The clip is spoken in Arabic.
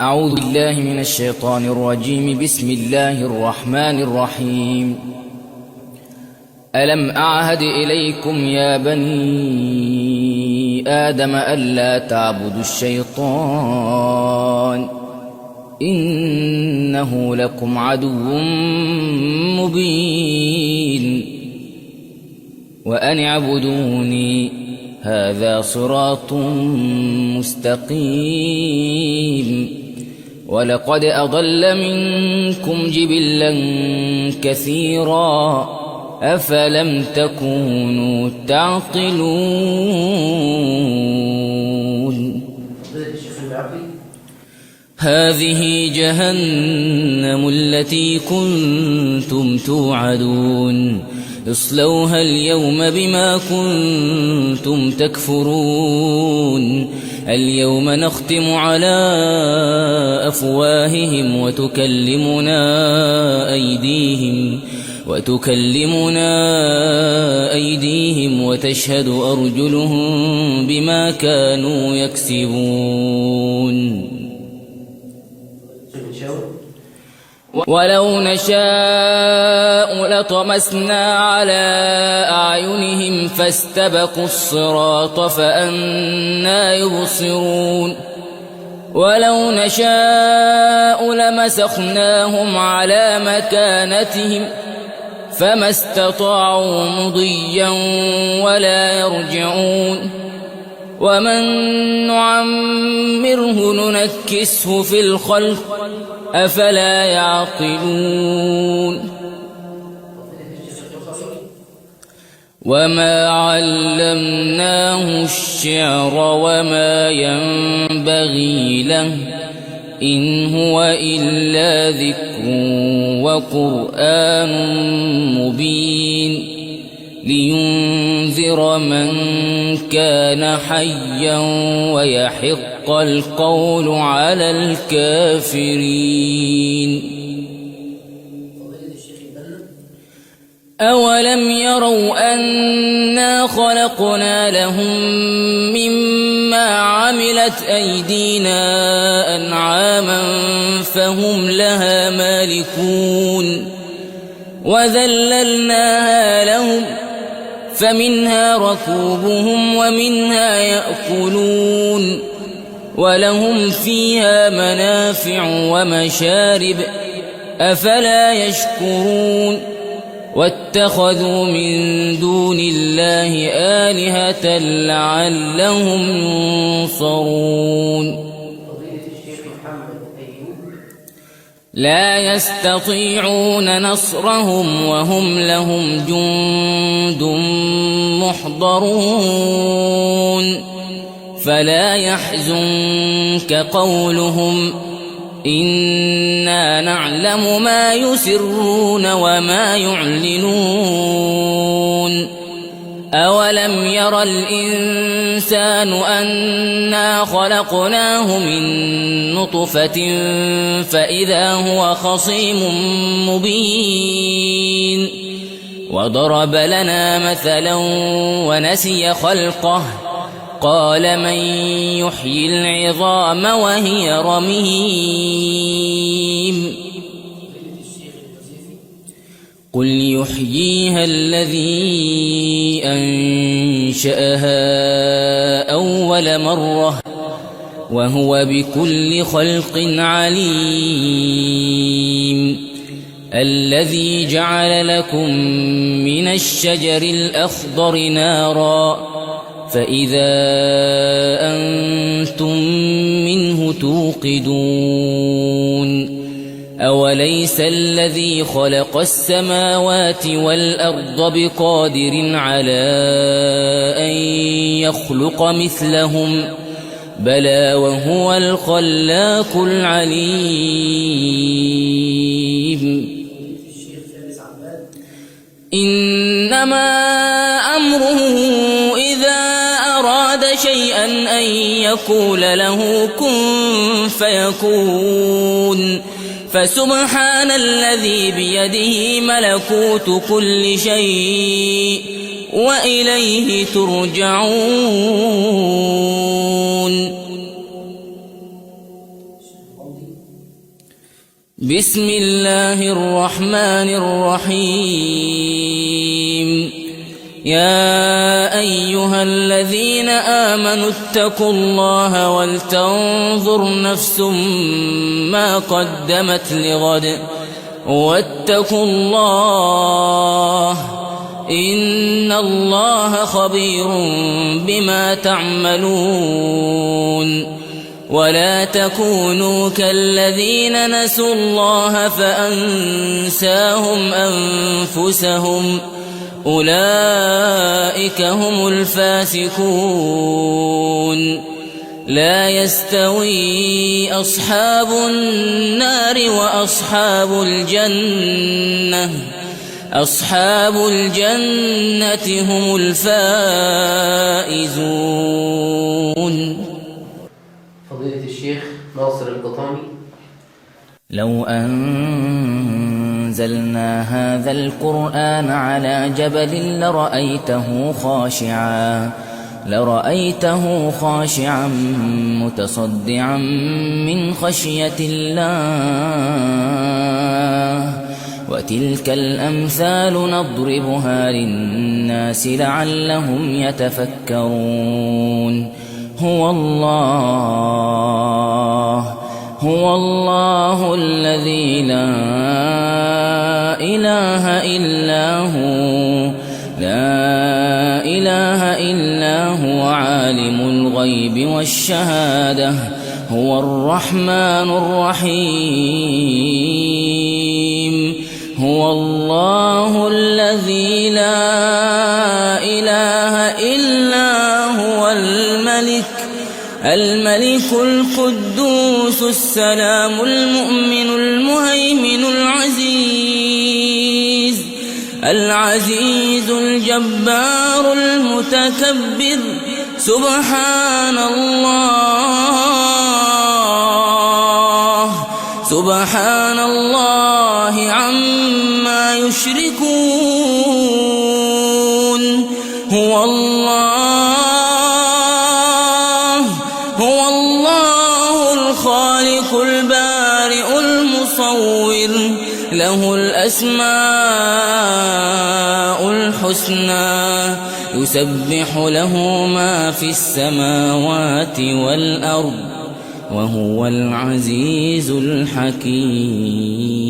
أعوذ بالله من الشيطان الرجيم. بسم الله الرحمن الرحيم. ألم أعهد إليكم يا بني آدم ألا تعبدوا الشيطان إنه لكم عدو مبين وأن اعبدوني هذا صراط مستقيم. ولقد أضل منكم جبلا كثيرا أفلم تكونوا تعقلون. هذه جهنم التي كنتم توعدون اصلوها اليوم بما كنتم تكفرون. اليوم نختم على أفواههم وتكلمنا أيديهم وتشهد أرجلهم بما كانوا يكسبون. ولو نشاء لطمسنا على أعينهم فاستبقوا الصراط فأنى يبصرون. ولو نشاء لمسخناهم على مكانتهم فما استطاعوا مضيا ولا يرجعون. ومن نعمره ننكسه في الخلق أفلا يعقلون. وما علمناه الشعر وما ينبغي له إن هو إلا ذكر وقرآن مبين لينذر من كان حيا ويحق القول على الكافرين. أولم يروا أنا خلقنا لهم مما عملت أيدينا أنعاما فهم لها مالكون وذللناها لهم فمنها ركوبهم ومنها يأكلون ولهم فيها منافع ومشارب أفلا يشكرون. واتخذوا من دون الله آلهة لعلهم ينصرون. لا يستطيعون نصرهم وهم لهم جند محضرون. فلا يحزنك قولهم إنا نعلم ما يسرون وما يعلنون. أولم ير الإنسان أنا خلقناه من نطفة فإذا هو خصيم مبين وضرب لنا مثلا ونسي خلقه قال من يحيي العظام وهي رميم قل يحييها الذي أنشأها أول مرة وهو بكل خلق عليم. الذي جعل لكم من الشجر الأخضر نارا فإذا أنتم منه توقدون. أوليس الذي خلق السماوات والأرض بقادر على أن يخلق مثلهم بلى وهو الخلاق العليم. إنما أمره إذا أراد شيئا أن يقول له كن فيكون. فسبحان الذي بيده ملكوت كل شيء وإليه ترجعون. بسم الله الرحمن الرحيم يا أيها الذين آمنوا اتقوا الله ولتنظر نفس ما قدمت لغد واتقوا الله إن الله خبير بما تعملون ولا تكونوا كالذين نسوا الله فأنساهم أنفسهم أولئك هم الفاسقون لا يستوي أصحاب النار وأصحاب الجنة أصحاب الجنة هم الفائزون. فضيلة الشيخ ناصر القطامي. لو أنزلنا هذا القرآن على جبل لرأيته خاشعا متصدعا من خشية الله وتلك الأمثال نضربها للناس لعلهم يتفكرون. هو الله الذي لا إله إلا هو عالم الغيب والشهادة هو الرحمن الرحيم. هو الله الذي لا إله إلا هو الملك القدوس السلام المؤمن المهيمن العزيز الجبار المتكبر سبحان الله عما يشركون. هو الله الخالق البارئ المصور له الأسماء الحسنى يسبح له ما في السماوات والأرض وهو العزيز الحكيم.